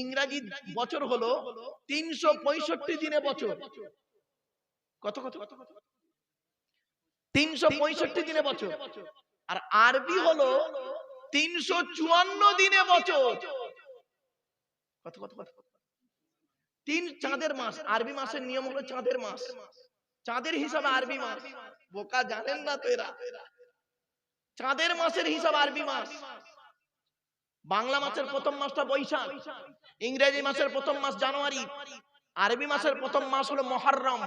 ইংরেজি বছর হলো 365 দিনে বছর। কত কত 365 দিনে বছর। আর আরবি হলো 354 দিনে বছর। কত কত কত 3 চাঁদের মাস। আরবি মাসের নিয়ম হলো চাঁদের মাস, চাঁদের হিসাবে আরবি মাস। বোকা জানেন না তো এরা, চাঁদের মাসের হিসাব আরবি মাস। বাংলা মাসের প্রথম মাসটা বৈশাখ, ইংরেজি মাসের প্রথম মাস জানুয়ারি, আরবি মাসের প্রথম মাস হলো মুহররম,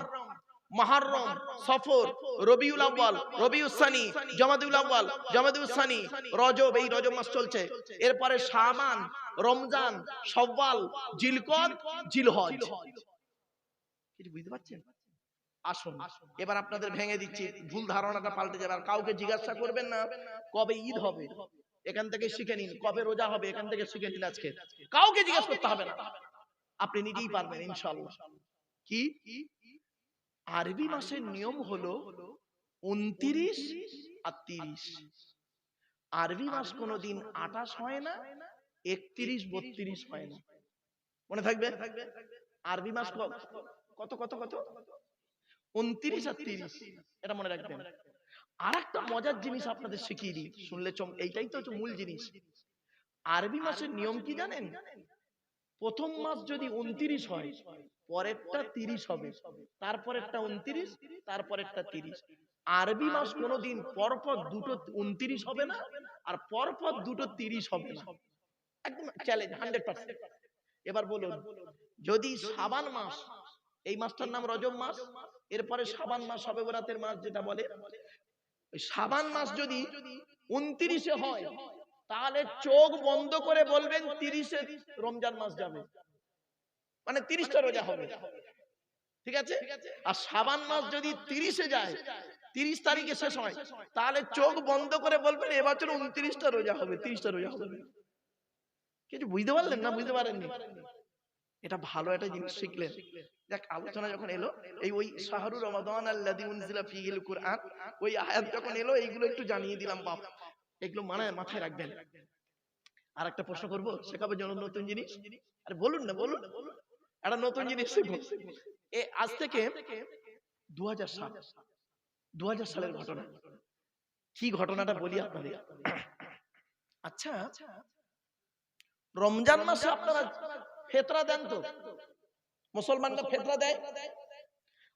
মুহররম, সফর, রবিউল আউয়াল, রবিউস সানি, জমাদুল আউয়াল, জমাদুস সানি, রজব। এই রজব মাস চলছে। এরপরে শাবান, রমজান, শাওয়াল, জিলকদ, জিলহজ। কিছু বুঝতে পারছেন? আসুন এবার আপনাদের ভেঙে দিচ্ছি, ভুল ধারণাটা পাল্টে যাবে। আর কাউকে জিজ্ঞাসা করবেন না কবে ঈদ হবে, এখান থেকে শিখে নিন। কবে রোজা হবে, এখান থেকে শিখে নিন। আজকে কাউকে জিজ্ঞাসা করতে হবে না, আপনি নিজেই পারবেন ইনশাআল্লাহ। কি আরবি মাসের নিয়ম হলো 29 আর 30। আরবি মাস কোনোদিন 28 হয় না, 31 32 হয় না। মনে থাকবে আরবি মাস কত কত কত 29 আর 30, এটা মনে রাখবেন। আর একটা মজার জিনিস আপনাদের শিখিয়ে দিই, শুনলে এইটাই তো হচ্ছে মূল জিনিস। আরবি মাসের নিয়ম কি জানেন? প্রথম মাস যদি 29 হয়, পরেরটা 30 হবে, তারপরেরটা 29, তারপরেরটা 30। আরবি মাস কোনোদিন পরপর দুটো 29 হবে না, আর পরপর দুটো 30 হবে না। একদম চ্যালেঞ্জ 100%। এবার বলুন, যদি শাবান মাস, এই মাসটার নাম রজব মাস, এরপরে শাবান মাস, শবে বরাতের মাস যেটা বলে, শাবান মাস যদি 29-এ হয়, তাহলে চোখ বন্ধ করে বলবেন 30-এ রমজান মাস যাবে, মানে 30টা রোজা হবে। ঠিক আছে? আর শাবান মাস যদি 30-এ যায়, 30 তারিখে শেষ হয়, তাহলে চোখ বন্ধ করে বলবেন এবছর 29টা রোজা হবে, 30টা রোজা হবে। কিছু বুঝতে পারলেন না? বুঝতে পারেননি? এটা ভালো একটা জিনিস শিখলেন। দেখ, আলোচনা যখন এলো এই ওই শাহরুর রমাদান আল্লাযী উনজিলা ফীহিল কুরআন, ওই আয়াত যখন এলো, এইগুলো একটু জানিয়ে দিলাম বাপ, এগুলো মাথায় রাখবেন। আর একটা প্রশ্ন করব, শেখাবো যেন নতুন জিনিস। আরে বলুন না, বলুন একটা নতুন জিনিস শিখবো। আজ থেকে 2000 সালের ঘটনা। কি ঘটনাটা বলি আপনাদের। আচ্ছা, রমজান মাসে আপনারা ফিতরা দেন তো? মুসলমানরা ফিতরা দেয়।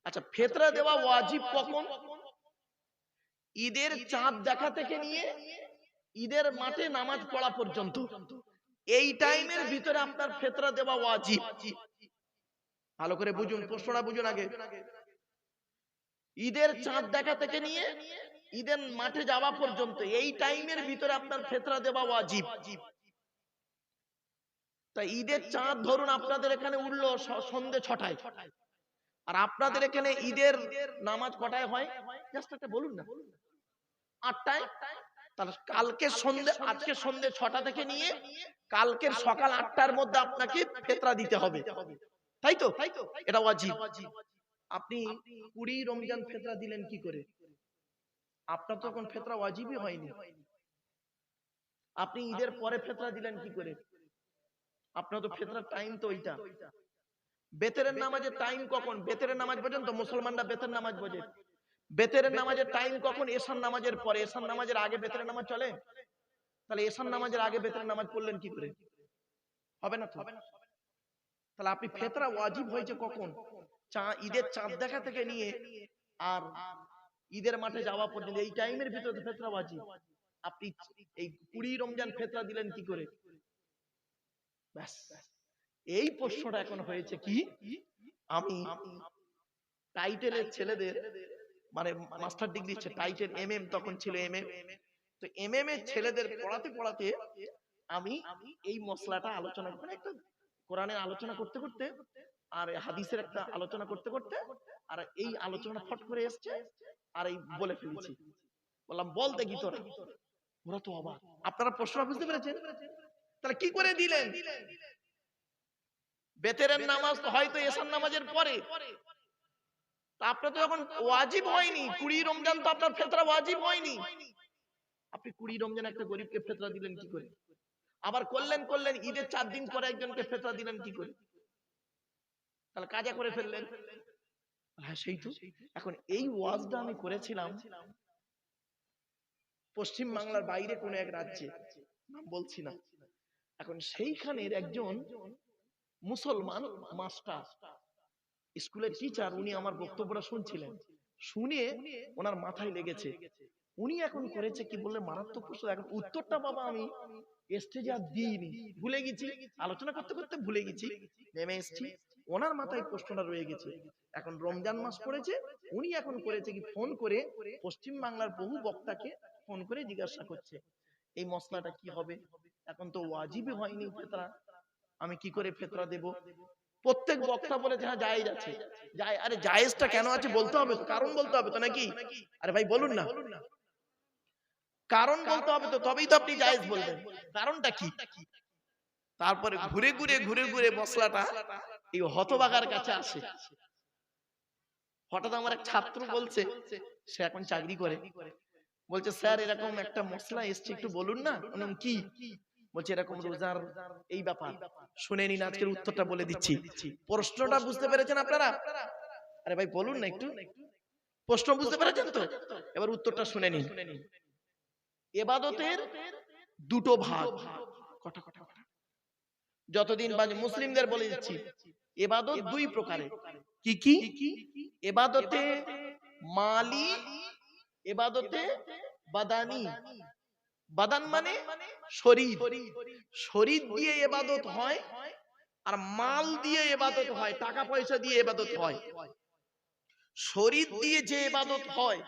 আচ্ছা, ফিতরা দেওয়া ওয়াজিব কখন? ঈদের চাঁদ দেখা থেকে নিয়ে ঈদের মাঠে নামাজ পড়া পর্যন্ত, এই টাইমের ভিতরে আপনার ফিতরা দেওয়া ওয়াজিব। ভালো করে বুঝুন, প্রশ্নটা বুঝুন আগে। ঈদের চাঁদ দেখা থেকে নিয়ে ঈদের মাঠে যাওয়া পর্যন্ত, এই টাইমের ভিতরে আপনার ফিতরা দেওয়া ওয়াজিব। তা ঈদের চাঁদ ধরুন আপনাদের এখানে উঠলো সন্ধ্যে 6টায়, আর আপনাদের এখানে ঈদের নামাজ কটায় হয়? জাস্ট একটা বলুন না। 8টায়। তাহলে কালকে সন্ধ্যে, আজকে সন্ধ্যে 6টা থেকে নিয়ে কালকের সকাল 8টার মধ্যে আপনাকে ফিতরা দিতে হবে, তাই তো? এটা ওয়াজিব। আপনি 20 রমজান ফিতরা দিলেন কি করে? আপনার তো এখন ফিতরা ওয়াজিবই হয়নি। আপনি ঈদের পরে ফিতরা দিলেন কি করে? আপনার তো ফিতরার টাইম তো ওইটা। বেতেরের নামাজের টাইম কখন? বেতেরের নামাজ পর্যন্ত মুসলমানরা বেতের নামাজ বোঝে। বেতেরের নামাজের টাইম কখন? এশার নামাজের পরে। এশার নামাজের আগে বেতেরের নামাজ চলে? তাহলে এশার নামাজের আগে বেতেরের নামাজ পড়লেন কি করে? হবে না তো। তাহলে আপনি ফিতরা ওয়াজিব হয়েছে কখন? ঈদের চাঁদ দেখা থেকে নিয়ে আর ঈদের মাঠে যাওয়া পর্যন্ত, এই টাইমের ভিতরে ফিতরা ওয়াজিব। আপনি এই 20 রমজান ফিতরা দিলেন কি করে? ব্যাস, এই প্রশ্নটা এখন হয়েছে কি, আমি টাইটেলের ছেলেদের, মানে মাস্টার ডিগ্রি টাইটেল এমএম তখন ছিল এমএম, তো এমএম এর ছেলেদের পড়াতে পড়াতে আমি এই মশলাটা আলোচনা করে, একটা কোরআনের আলোচনা করতে করতে আর হাদিসের একটা আলোচনা করতে করতে, আর এই আলোচনা ফট করে এসছে, আর এই বলে ফেলেছি। বললাম বল দেখি তোরা। ওরা তো অবাক। আপনারা প্রশ্ন বুঝতে পেরেছেন? তাহলে কি করে দিলেন? বেতেরের নামাজ তো হয়তো এশার নামাজের পরে, তা আপনার তো এখন ওয়াজিব হয়নি। 20 রমজান তো আপনার ফিতরা ওয়াজিব হয়নি। আপনি 20 রমজান একটা গরিবকে ফিতরা দিলেন কি করে? আবার করলেন ঈদের 4 দিন পরে একজনকে ফেতরা দিলেন কি করে? তাহলে কাজা করে ফেললেন। হ্যাঁ সেই তো। এখন এই ওয়াজটা আমি করেছিলাম পশ্চিম বাংলার বাইরে কোন এক রাজ্যে, নাম বলছি না। এখন সেইখানের একজন মুসলমান মাস্টার, স্কুলের টিচার, উনি আমার বক্তব্যটা শুনছিলেন। শুনে ওনার মাথায় লেগেছে। উনি এখন করেছে কি বললে মারাত্মক প্রশ্ন। এখন উত্তরটা বাবা আমি স্টেজে আর দিইনি, ভুলে গেছি, আলোচনা করতে করতে ভুলে গেছি, নেমে এসেছি। ওনার মাথায় প্রশ্নটা রয়ে গেছে। এখন রমজান মাস পড়েছে, উনি এখন করেছে কি ফোন করে পশ্চিম বাংলার বহু বক্তাকে ফোন করে জিজ্ঞাসা করছে এই মশলাটা কি হবে। এখন তো ওয়াজিবই হয়নি ফেতরা, আমি কি করে ফেতরা দেব? প্রত্যেক বক্তা বলেছে হ্যাঁ জায়েজ আছে। আরে জায়েজটা কেন আছে বলতে হবে তো, কারণ বলতে হবে তো নাকি? আরে ভাই বলুন না, কারণ বলতে হবে তো, তবেই তো আপনি জায়েজ বলবেন। কারণটা কি? তারপরে ঘুরে ঘুরে মশলাটা এই হতভাগার কাছে আসে। হঠাৎ আমার এক ছাত্র বলছে, সে এখন চাকরি করে, বলছে স্যার এরকম একটা মশলা এসছে একটু বলুন না। কি? বলছে এরকম রোজার এই ব্যাপার। শুনে নিন, আজকের উত্তরটা বলে দিচ্ছি। প্রশ্নটা বুঝতে পেরেছেন আপনারা? আরে ভাই বলুন না একটু, প্রশ্ন বুঝতে পেরেছেন তো? এবার উত্তরটা শুনে নিন। ইবাদতের দুটো ভাগ। কটা? যতদিন বাজে মুসলিমদের বলে দিচ্ছি, ইবাদত দুই প্রকারের। কি কি? ইবাদতে মালি, ইবাদতে বাদানি। বাদান মানে শরীর, শরীর দিয়ে ইবাদত হয়, আর মাল দিয়ে ইবাদত হয়, টাকা পয়সা দিয়ে ইবাদত হয়। শরীর দিয়ে যে ইবাদত হয়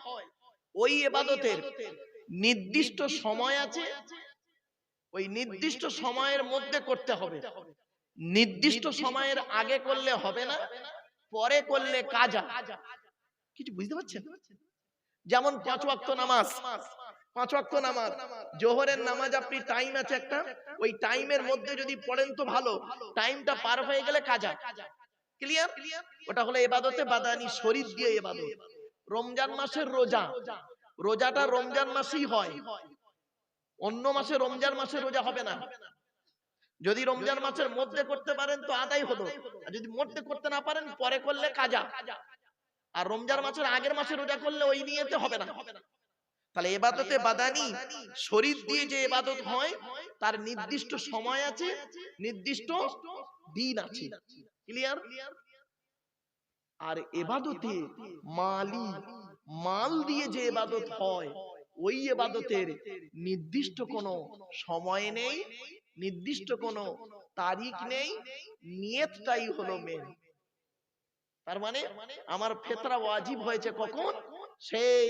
ওই ইবাদতের নির্দিষ্ট সময় আছে, ওই নির্দিষ্ট সময়ের মধ্যে করতে হবে। নির্দিষ্ট সময়ের আগে করলে হবে না, পরে করলে কাজা। কিছু বুঝতে পারছেন? যেমন 5 ওয়াক্ত নামাজ, 5 ওয়াক্ত নামাজ, জোহরের নামাজ আপনি টাইম আছে একটা, ওই টাইমের মধ্যে যদি পড়েন তো ভালো, টাইমটা পার হয়ে গেলে কাজা। ক্লিয়ার? ওটা হলো ইবাদতে বাদানি, শরীর দিয়ে ইবাদত। রমজান মাসের রোজা, রোজাটা রমজান মাসেই হয়, অন্য মাসে রমজান মাসে রোজা হবে না। যদি রমজান মাসের মধ্যে করতে পারেন তো আদায় হলো, আর যদি মধ্যে করতে না পারেন পরে করলে কাজা। আর রমজান মাসের আগের মাসে রোজা করলে ওই নিয়তে হবে না। তাহলে ইবাদতে বাদানি, শরীর দিয়ে যে ইবাদত হয় তার নির্দিষ্ট সময় আছে, নির্দিষ্ট দিন আছে। ক্লিয়ার? আর ইবাদতে মালি, মাল দিয়ে যে ইবাদত হয় ওই ইবাদতের নির্দিষ্ট কোনো সময় নেই, নির্দিষ্ট কোনো তারিখ নেই, নিয়তটাই হলো মেন। তার মানে আমার ফেতরা ওয়াজিব হয়েছে কখন? সেই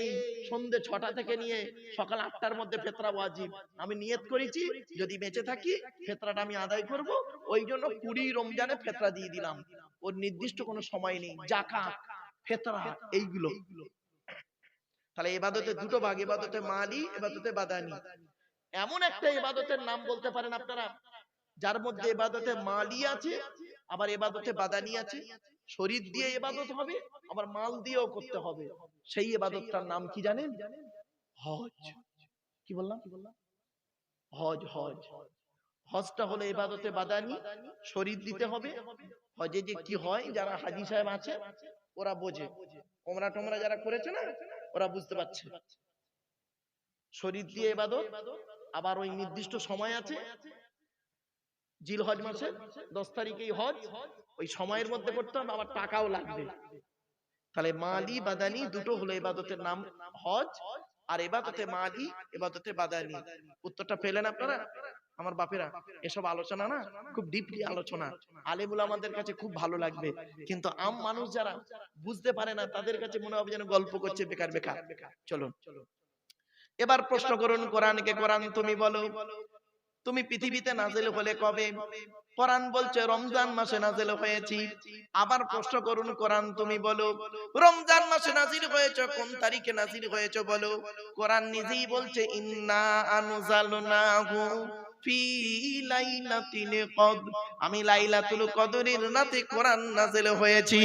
সন্ধ্যে 6টা থেকে নিয়ে সকাল 8টার মধ্যে ফেতরা ওয়াজিব। আমি নিয়ত করেছি যদি বেঁচে থাকি ফেতরাটা আমি আদায় করব, ওই জন্য 20 রমজানে ফেতরা দিয়ে দিলাম। ওর নির্দিষ্ট কোনো সময় নেই। যাকাত, ফেতরা এইগুলো। তাহলে ইবাদতে দুটো ভাগ, ইবাদতে মালি, ইবাদতে বাদানি। এমন একটা ইবাদতের নাম বলতে পারেন আপনারা যার মধ্যে ইবাদতে মালি আছে আবার ইবাদতে বাদানি আছে। শরীর দিয়ে ইবাদত হবে আবার মাল দিয়েও করতে হবে। সেই ইবাদতটার নাম কি জানেন? হজ। কি বললাম? হজ। হজ, হজটা হলো ইবাদতে বাদানি, শরীর দিতে হবে। হজে যে কি হয়, যারা হাজী সাহেব আছে ওরা বোঝে, ওমরা টোমরা যারা করেছে না ওরা বুঝতে পারছে। শরীর দিয়ে ইবাদত, আবার ওই নির্দিষ্ট সময় আছে, জিলহজ মাসের 10 তারিখেই হজ, ওই সময়ের মধ্যে করতে হবে, আবার টাকাও লাগবে। তাহলে মালি বাদানি দুটো হলো ইবাদতের নাম, হজ আর ইবাদতে মালি, ইবাদতে বাদানি। উত্তরটা পেলেন আপনারা? আমার বাপেরা, এসব আলোচনা না খুব ডিপলি আলোচনা, আলেমুল আমাদের কাছে খুব ভালো লাগবে, কিন্তু আম মানুষ যারা বুঝতে পারে না তাদের কাছে মনে হবে যেন গল্প করছে বেকার বেকার। চলুন এবার প্রশ্ন করুন কোরআনকে। কোরআন তুমি বলো, তুমি পৃথিবীতে নাজিল হলে কবে? কোরআন বলছে রমজান মাসে নাজিল হয়েছি। আবার প্রশ্ন করুন কোরআন তুমি বলো, রমজান মাসে নাজিল হয়েছে, কোন তারিখে নাজিল হয়েছে বলো? কোরআন নিজেই বলছে ইন্না আনজালনাহু ফি লাইলাতিল কদর, আমি লাইলাতুল কদরের রাতে কোরআন নাজিল হয়েছি।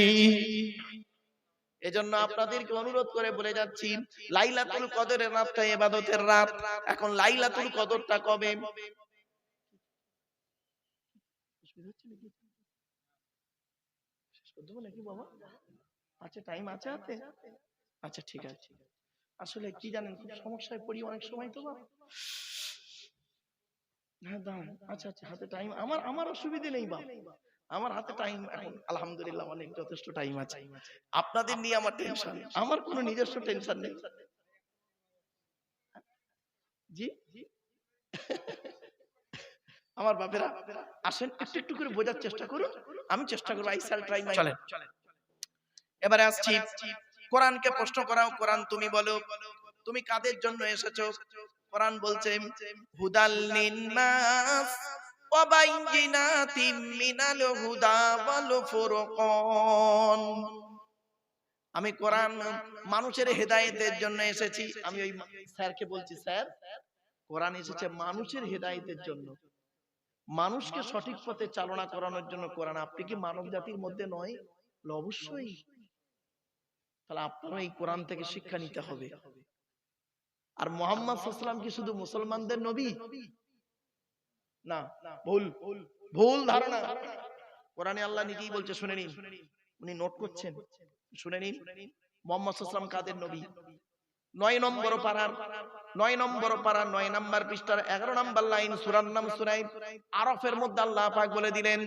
এজন্য আপনাদেরকে অনুরোধ করে বলে যাচ্ছি, লাইলাতুল কদরের রাতটা ইবাদতের রাত। এখন লাইলাতুল কদরটা কবে? অসুবিধা হচ্ছে নাকি? শেষ করে দেবো নাকি বাবা? আচ্ছা, টাইম আছে হাতে? আচ্ছা, ঠিক আছে। আসলে কি জানেন, খুব সমস্যায় পড়ি অনেক সময় তো বাবা। হ্যাঁ, দাঁড়ান। আচ্ছা আচ্ছা, হাতে টাইম আমার অসুবিধে নেই বাবা, আমার হাতে টাইম এখন আলহামদুলিল্লাহ অনেক যথেষ্ট টাইম আছে। আপনাদের নিয়ে আমার টেনশন, আমার কোনো নিজস্ব টেনশন নেই। জি আমার বাপেরা আসেন, একটু একটু করে বোঝার চেষ্টা করুন, আমি চেষ্টা করবো। I shall try my. চলেন এবারে আসছি, কোরআনকে প্রশ্ন করাও। কোরআন তুমি বলো, তুমি কাদের জন্য এসেছো? কোরআন বলছে হুদাল লিন্নাস ওয়া বাইয়িনাতিম মিনাল হুদা ওয়াল ফুরকান। আমি কোরআন মানুষের হেদায়েতের জন্য এসেছি। আমি ওই স্যারকে বলছি, স্যার কোরআন এসেছে মানুষের হেদায়েতের জন্য, মানুষকে সঠিক পথে চালনা করানোর জন্য কোরআন। আপনি কি মানব জাতির মধ্যে নয়? অবশ্যই। তাহলে আপনারা এই কোরআন থেকে শিক্ষা নিতে হবে। আর মুহাম্মদ সাল্লাল্লাহু আলাইহি ওয়াসাল্লাম কি শুধু মুসলমানদের নবী? না, ভুল ভুল ধারণা। কোরআনে আল্লাহ নিজেই বলছে, শুনে নিন, উনি নোট করছেন, শুনে নিন। মুহাম্মদ সাল্লাল্লাহু আলাইহি ওয়াসাল্লাম কাদের নবী? 9 নম্বর পারার 9 নম্বর পৃষ্ঠার 11 নম্বর লাইন, সূরার নাম সূরা আরাফের মধ্যে আল্লাহ পাক বলে দিলেন,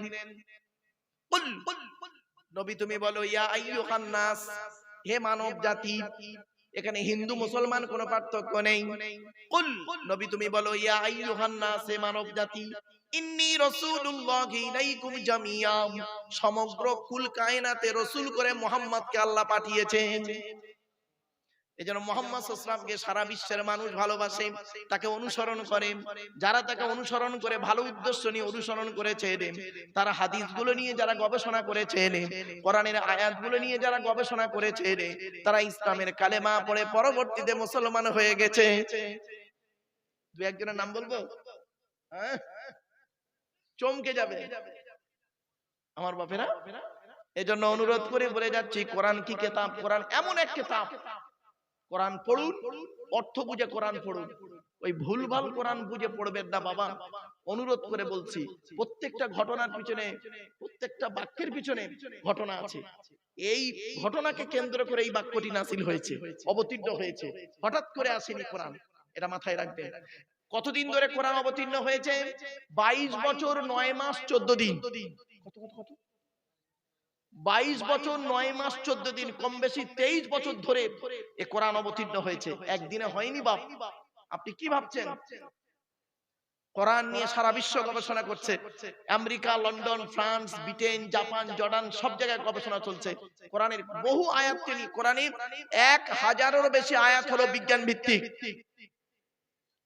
কুল নবী তুমি বলো, ইয়া আইয়ুহান নাস, হে মানব জাতি। এখানে হিন্দু মুসলমান কোনো পার্থক্য নেই। কুল নবী তুমি বলো, ইয়া আইয়ুহান নাস, হে মানব জাতি, ইন্নী রাসূলুল্লাহি ইলাইকুম জামিয়া, সমগ্র কুল কায়নাতে রাসূল করে মুহাম্মদকে আল্লাহ পাঠিয়েছেন। এজন্য মুহাম্মদ সাল্লাল্লাহু আলাইহি ওয়াসাল্লামকে সারা বিশ্বের মানুষ ভালোবাসে, তাকে অনুসরণ করে। যারা তাকে অনুসরণ করে ভালো উদ্দেশ্য নিয়ে অনুসরণ করেছে, তারা হাদিসগুলো নিয়ে যারা গবেষণা করেছে, কোরআনের আয়াতগুলো নিয়ে যারা গবেষণা করেছে, তারা ইসলামের কালেমা পড়ে পরবর্তীতে মুসলমান হয়ে গেছে। দু একজনের নাম বলবো, হ্যাঁ, চমকে যাবে আমার বাপেরা। এজন্য অনুরোধ করে বলে যাচ্ছি, কোরআন কি কিতাব? কোরআন এমন এক কিতাব, কোরআন পড়ুন, অর্থ বুঝে কোরআন পড়ুন। ওই ভুলভাল কোরআন বুঝে পড়বেন না বাবা, অনুরোধ করে বলছি। প্রত্যেকটা ঘটনার পিছনে, প্রত্যেকটা বাক্যের পিছনে ঘটনা আছে। এই ঘটনাকে কেন্দ্র করে এই বাক্যটি নাযিল হয়েছে, অবতীর্ণ হয়েছে, হঠাৎ করে আসেনি কোরআন, এটা মাথায় রাখবেন। কতদিন ধরে কোরআন অবতীর্ণ হয়েছে? 22 বছর 9 মাস 14 দিন। কত কত কত 22 বছর 9 মাস 14 দিন, কম বেশি 23 বছর ধরে এ কোরআন অবতীর্ণ হয়েছে। একদিনে হয়নি বাপ। আপনি কি ভাবছেন? কোরআন নিয়ে সারা বিশ্ব গবেষণা করছে। America, London, France, Britain, Japan, Jordan, সব জায়গায় গবেষণা চলছে। কোরআনের বহু আয়াতকে নিয়ে, কোরআনের 1000-এরও বেশি আয়াত হলো বিজ্ঞান ভিত্তিক।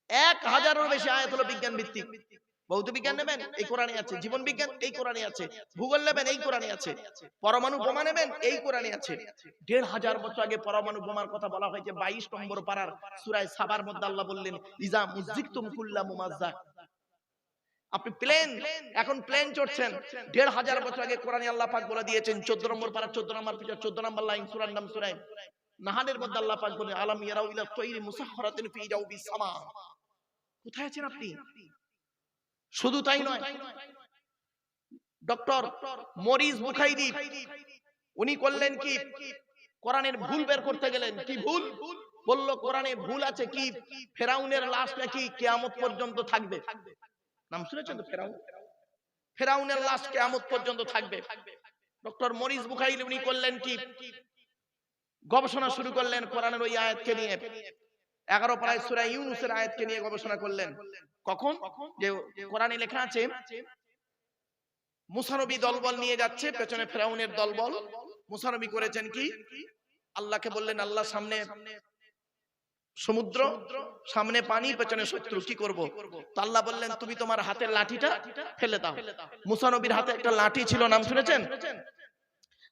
1000-এরও বেশি আয়াত হলো বিজ্ঞান ভিত্তিক। ভৌত বিজ্ঞান নেবেন, এই কোরআনে আছে। জীবন বিজ্ঞান, এই কোরআনে আছে। ভূগোল নেবেন, এই কোরআনে আছে। পরমাণু বোমা নেবেন, এই কোরআনে আছে। 1500 বছর আগে পরমাণু বোমার কথা বলা হয়েছে 22 নম্বর পারার সূরা সাবার মধ্যে। আল্লাহ বললেন, ইজা মুযিকতুম কুল্লা মুমাজ্জাক। আপনি প্লেন, এখন প্লেন চড়ছেন, 1500 বছর আগে কোরআনে আল্লাহ পাক বলে দিয়েছেন। 14 নম্বর পারা 14 নম্বর পৃষ্ঠা 14 নম্বর লাইন, সূরার নাম সূরা নাহলের মধ্যে আল্লাহ পাক বলেন, আলাম ইয়ারাউ ইলা তায়রি মুসাখখারাতিন ফি জাওবিস সামা। কোথায় আছেন আপনি? শুধু তাই নয়, ডক্টর মরিস বুখাইরি উনি করলেন কি, কোরআনের ভুল বের করতে গেলেন। কি ভুল বলল? কোরআনে ভুল আছে কি, ফেরাউনের লাশ নাকি কিয়ামত পর্যন্ত থাকবে। নাম শুনেছেন তো? ফেরাউনের লাশ কিয়ামত পর্যন্ত থাকবে। ডক্টর মরিস বুখাইরি উনি করলেন কি, গবেষণা শুরু করলেন কোরআনের ওই আয়াতকে নিয়ে। 11 পারায় সূরা ইউনূসের আয়াতকে নিয়ে গবেষণা করলেন। কখন? যে কোরআনে লেখা আছে মুসা নবী দলবল নিয়ে যাচ্ছে, পেছনে ফেরাউনের দলবল। মুসা নবী করেছেন কি, আল্লাহকে বললেন, আল্লাহ সামনে সমুদ্র, সামনে পানি, পেছনে শত্রু, কি করব? তো আল্লাহ বললেন, তুমি তোমার হাতের লাঠিটা ফেলে দাও। মুসা নবীর হাতে একটা লাঠি ছিল, নাম শুনেছেন?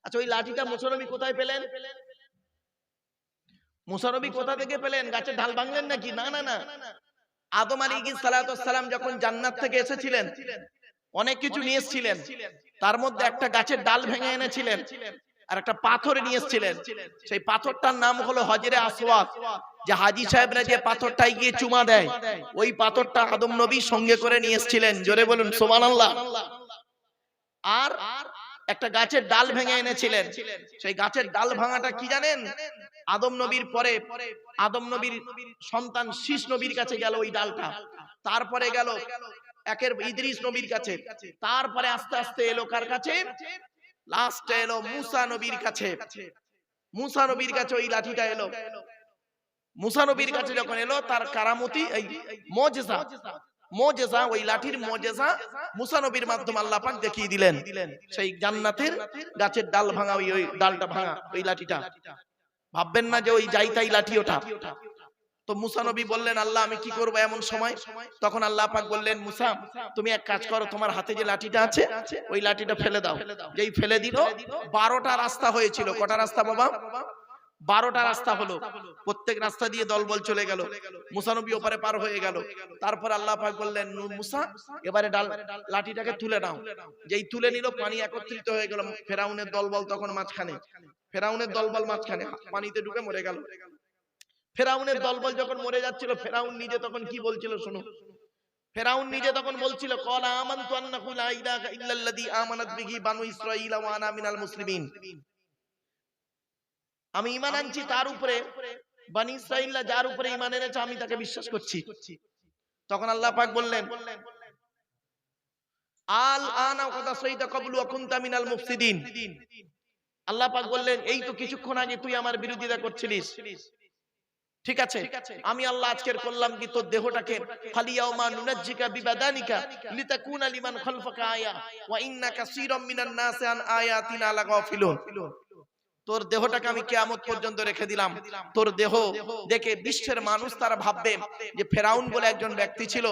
আচ্ছা, ওই লাঠিটা মুসা নবী কোথায় পেলেন? মুসা নবী কোথা থেকে পেলেন? গাছের ঢাল ভাঙলেন নাকি? না না না, আদম আলাইহিস সালাতু ওয়াস সালাম যখন জান্নাত থেকে এসেছিলেন, অনেক কিছু নিয়ে এসেছিলেন। তার মধ্যে একটা গাছের ডাল ভেঙে এনেছিলেন, আর একটা পাথর নিয়ে এসেছিলেন। সেই পাথরটার নাম হলো হজরে আসওয়াদ। যে হাজী সাহেবরা যে পাথরটায় গিয়ে চুমা দেয়, ওই পাথরটা আদম নবী সঙ্গে করে নিয়ে এসেছিলেন। জোরে বলুন সুবহানাল্লাহ। আর একটা গাছের ডাল ভেঙে এনেছিলেন। সেই গাছের ডাল ভাঙাটা কি জানেন? আদম নবীর পরে আদম নবীর সন্তান শীষ নবীর কাছে গেল ওই ডালটা, তারপরে গেল একের ইদ্রিস নবীর কাছে, তারপরে আস্তে আস্তে এলো কার কাছে? লাস্টে এলো মুসা নবীর কাছে। মুসা নবীর কাছে ওই লাঠিটা এলো। মুসা নবীর কাছে যখন এলো, তার কারামতি এই মুজিজা ওই লাঠির মুজিজা মুসা নবীর মাধ্যমে আল্লাহ পাক দেখিয়ে দিলেন। সেই জান্নাতের গাছের ডাল ভাঙা, ওই ডালটা ভাঙা ওই লাঠিটা। ভাববেন না যে ওই যাই তাই লাঠি ওটা। তো মুসা নবী বললেন, আল্লাহ আমি কি করব এমন সময়? তখন আল্লাহ পাক বললেন, মুসা তুমি এক কাজ করো, তোমার হাতে যে লাঠিটা আছে ওই লাঠিটা ফেলে দাও। যেই ফেলে দিল, 12টা রাস্তা হয়েছিল। কটা রাস্তা বাবা? 12টা রাস্তা হলো। প্রত্যেক রাস্তা দিয়ে দলবল চলে গেল। মুসা নবী ওপারে পার হয়ে গেল। তারপর আল্লাহ পাক বললেন, মুসা এবারে লাঠিটাকে তুলে নাও। যেই তুলে নিল, পানি একত্রিত হয়ে গেল। ফেরাউনের দলবল তখন মাঝখানে, ফেরাউনের দলবল মাঝখানে পানিতে ডুবে মরে গেল। ফেরাউনের দলবল যখন মরে যাচ্ছিল, ফেরাউন নিজে তখন কি বলছিল শুনো। ফেরাউন নিজে তখন বলছিল, ক্বালা আমানতু আন্নাহু লা ইলাহা ইল্লাল্লাযী আমানাত বিহি বানু ইসরাঈল ওয়া আনা মিনাল মুসলিমিন। আমি ঈমান আনছি তার উপরে, বনি ইসরাঈলরা যার উপরে ঈমান এনেছে আমি তাকে বিশ্বাস করছি। তখন আল্লাহ পাক বললেন, আল আনা ওয়া তাসাইতা ক্বাবলু ওয়া কুনতা মিনাল মুফসিদিন। আল্লাহ পাক বললেন, এই তো কিছুক্ষণ আগে তুই আমার বিরোধিতা করছিলিস, ঠিক আছে, আমি আল্লাহ আজকের করলাম কি, তোর দেহটাকে ফালিয়াউমা নুনাজ্জিকা বিবাদানিকা লিতাকুনা লিমান খালফাকা আয়া ওয়া ইন্না কাসীরাম মিনান নাসি আন আয়াতিনা লাগাফিলুন। তোর দেহটাকে আমি কিয়ামত পর্যন্ত রেখে দিলাম। তোর দেহ দেখে বিশ্বের মানুষ তারা ভাববে যে ফেরাউন বলে একজন ব্যক্তি ছিল,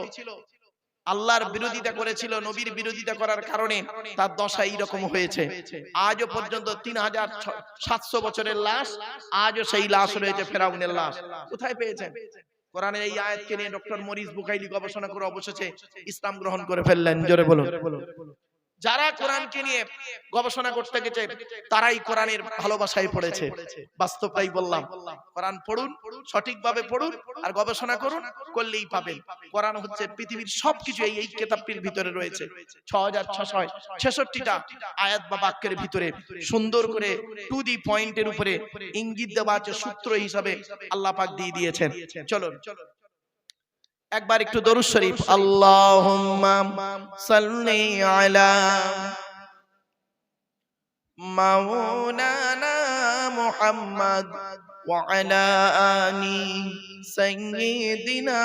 আল্লাহর বিরোধিতা করেছিল, নবীর বিরোধিতা করার কারণে তার দশা এইরকম হয়েছে। আজও পর্যন্ত 3700 বছরের লাশ, আজও সেই লাশ রয়েছে, ফেরাউনের লাশ। কোথায় পেয়েছেন? কোরআনের এই আয়াতকে নিয়ে ডক্টর মরিস বুখাইলি গবেষণা করে অবশেষে ইসলাম গ্রহণ করে ফেললেন। জোরে বলো। যারা কোরআনকে নিয়ে গবেষণা করতে গেছে তারাই কোরআনের ভালোবাসায় পড়েছে। বাস্তবটাই বললাম। কোরআন পড়ুন, সঠিকভাবে পড়ুন আর গবেষণা করুন, করলেই পাবেন। কোরআন হচ্ছে পৃথিবীর সবকিছু এই কিতাবটির ভিতরে রয়েছে। 6666টা আয়াত বা বাক্যের ভিতরে সুন্দর করে টু দি পয়েন্টের উপরে ইঙ্গিত দেওয়া আছে, সূত্র হিসাবে আল্লাহ পাক দিয়ে দিয়েছেন। চলুন একবার একটু দরুদ শরীফ, আল্লাহুম্মা সাল্লি আলা মাওলানা মুহাম্মদ ওয়া আলা আলি সাইয়্যিদিনা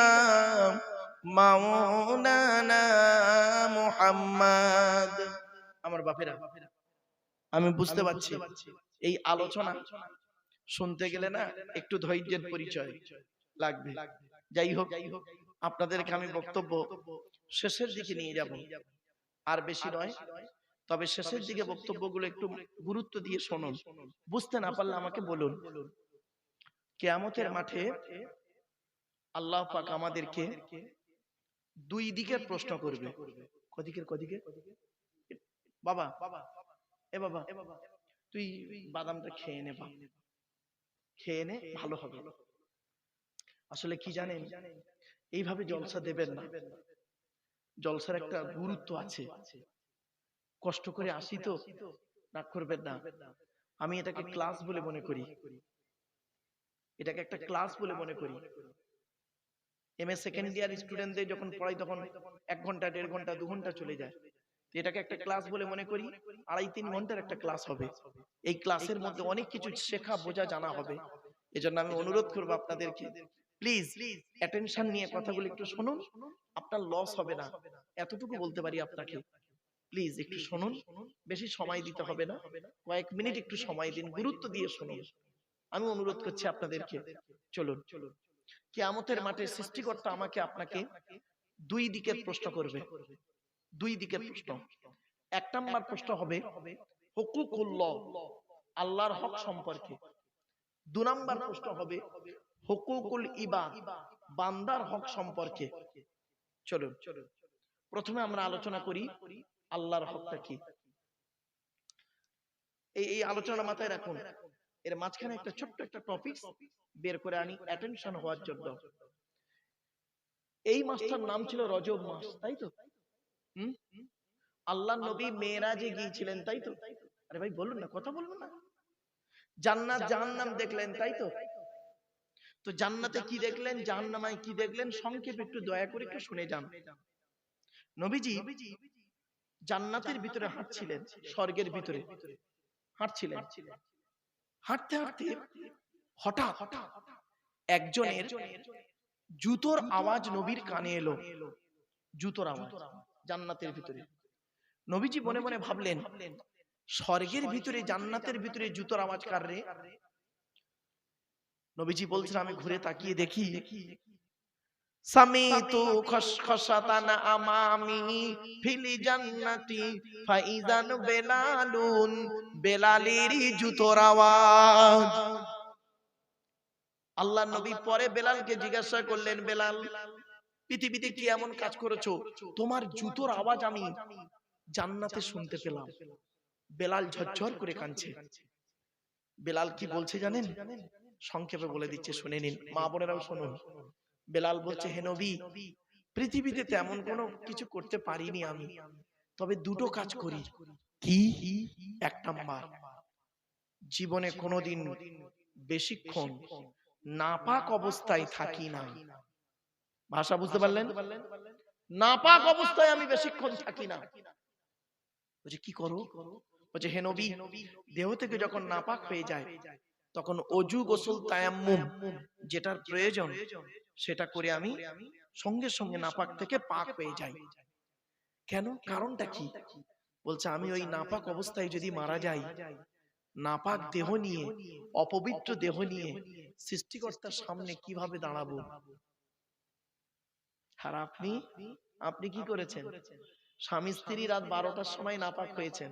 মাওলানা মুহাম্মদ। আমার বাপেরা, আমি বুঝতে পারছি এই আলোচনা শুনতে গেলে না একটু ধৈর্যের পরিচয় লাগবে। যাই হোক, আপনাদেরকে আমি বক্তব্য শেষের দিকে নিয়ে যাব, আর বেশি নয়, তবে শেষের দিকে বক্তব্যগুলো একটু গুরুত্ব দিয়ে শুনুন। বুঝতে না পারলে আমাকে বলুন। কিয়ামতের মাঠে আল্লাহ পাক আমাদেরকে দুই দিকের প্রশ্ন করবে। কদিকে বাবা, এ বাবা তুই বাদামটা খেয়ে নে, খেয়ে নে, ভালো হবে। আসলে কি জানেন, এইভাবে জলসা দেবেন না। জলসার একটা গুরুত্ব আছে। কষ্ট করে আসি তো, রাগ করবেন না। আমি এটাকে ক্লাস বলে মনে করি, এটাকে একটা ক্লাস বলে মনে করি। এমএ সেকেন্ড ইয়ার স্টুডেন্টদের যখন পড়াই তখন 1 ঘন্টা 1.5 ঘন্টা 2 ঘন্টা চলে যায়। এটাকে একটা ক্লাস বলে মনে করি। 2.5-3 ঘন্টার একটা ক্লাস হবে। এই ক্লাসের মধ্যে অনেক কিছু শেখা বোঝা জানা হবে। এজন্য আমি অনুরোধ করব আপনাদেরকে, প্লিজ অ্যাটেনশন নিয়ে কথাগুলো একটু শুনুন, আপনার লস হবে না, এতটুকু বলতে পারি আপনাকে। প্লিজ একটু শুনুন, বেশি সময় দিতে হবে না, কয়েক মিনিট একটু সময় দিন, গুরুত্ব দিয়ে শুনুন, আমি অনুরোধ করছি আপনাদেরকে। চলুন, কিয়ামতের মাঠে সৃষ্টিকর্তা আমাকে আপনাকে দুই দিকের প্রশ্ন করবে। দুই দিকের প্রশ্ন। 1 নাম্বার প্রশ্ন হবে হুকুকুল্লাহ, আল্লাহর হক সম্পর্কে। 2 নাম্বার প্রশ্ন হবে হুকুকুল ইবাদ, বান্দার হক সম্পর্কে। চলুন প্রথমে আমরা আলোচনা করি আল্লাহর হকটা কি। এই আলোচনা মাথায় রাখুন। এর মাঝখানে একটা ছোট্ট একটা টপিক বের করে আনি অ্যাটেনশন হওয়ার জন্য। এই মাসটার নাম ছিল রজব মাস, তাই তো? আল্লাহ নবী মেরাজে গিয়েছিলেন, তাই তো? আরে ভাই বলুন না, কথা বলুন না। জান্নাত জাহান্নাম দেখলেন, তাই তো? তো জান্নাতে কি দেখলেন, জাহান্নামায় কি দেখলেন, সংক্ষেপে একটু দয়া করে একটু শুনে যান। নবীজি জান্নাতের ভিতরে হাঁটছিলেন, স্বর্গের ভিতরে হাঁটছিলেন। হাঁটতে হাঁটতে হঠাৎ একজনের জুতোর আওয়াজ নবীর কানে এলো। জুতোর আওয়াজ জান্নাতের ভিতরে। নবীজি মনে মনে ভাবলেন, স্বর্গের ভিতরে জান্নাতের ভিতরে জুতোর আওয়াজ কার রে? নবীজি বলছেন, আমি ঘুরে তাকিয়ে দেখি, সামিতু খসখসাতান আমামি ফিল জান্নাতি ফাইজান বেলালুন, বেলালেরই জুতোর আওয়াজ। আল্লাহর নবী পরে বেলালকে জিজ্ঞাসা করলেন, বেলাল, পৃথিবীতে কি এমন কাজ করেছো তোমার জুতোর আওয়াজ আমি জান্নাতে শুনতে পেলাম? বেলাল ঝরঝর করে কাঁদছে। বেলাল কি বলছে জানেন? সংক্ষেপে বলে দিচ্ছে, শুনে নিন, মা বোনেরাও শুনুন। বেলাল বলছে, হে নবী, পৃথিবীতে তেমন কোনো কিছু করতে পারিনি আমি, তবে দুটো কাজ করি। কি? এক নাম্বার, জীবনে কোনোদিন বেশিক্ষণ নাপাক অবস্থায় থাকি না। ভাষা বুঝতে পারলেন? নাপাক অবস্থায় আমি বেশিক্ষণ থাকি না। বলছে কি করো? বলছে, হে নবী, দেহ থেকে যখন নাপাক হয়ে যায় তখন অজু, গোসল, তায়াম্মুম যেটার প্রয়োজন সেটা করে আমি সঙ্গে সঙ্গে নাপাক থেকে পাক হয়ে যাই। কেন? কারণটা কি? বলছে, আমি ওই নাপাক অবস্থায় যদি মারা যাই, নাপাক দেহ নিয়ে, অপবিত্র দেহ নিয়ে সৃষ্টিকর্তার সামনে কিভাবে দাঁড়াবো? আর আপনি আপনি কি করেছেন? স্বামী স্ত্রী রাত 12টার সময় নাপাক হয়েছেন,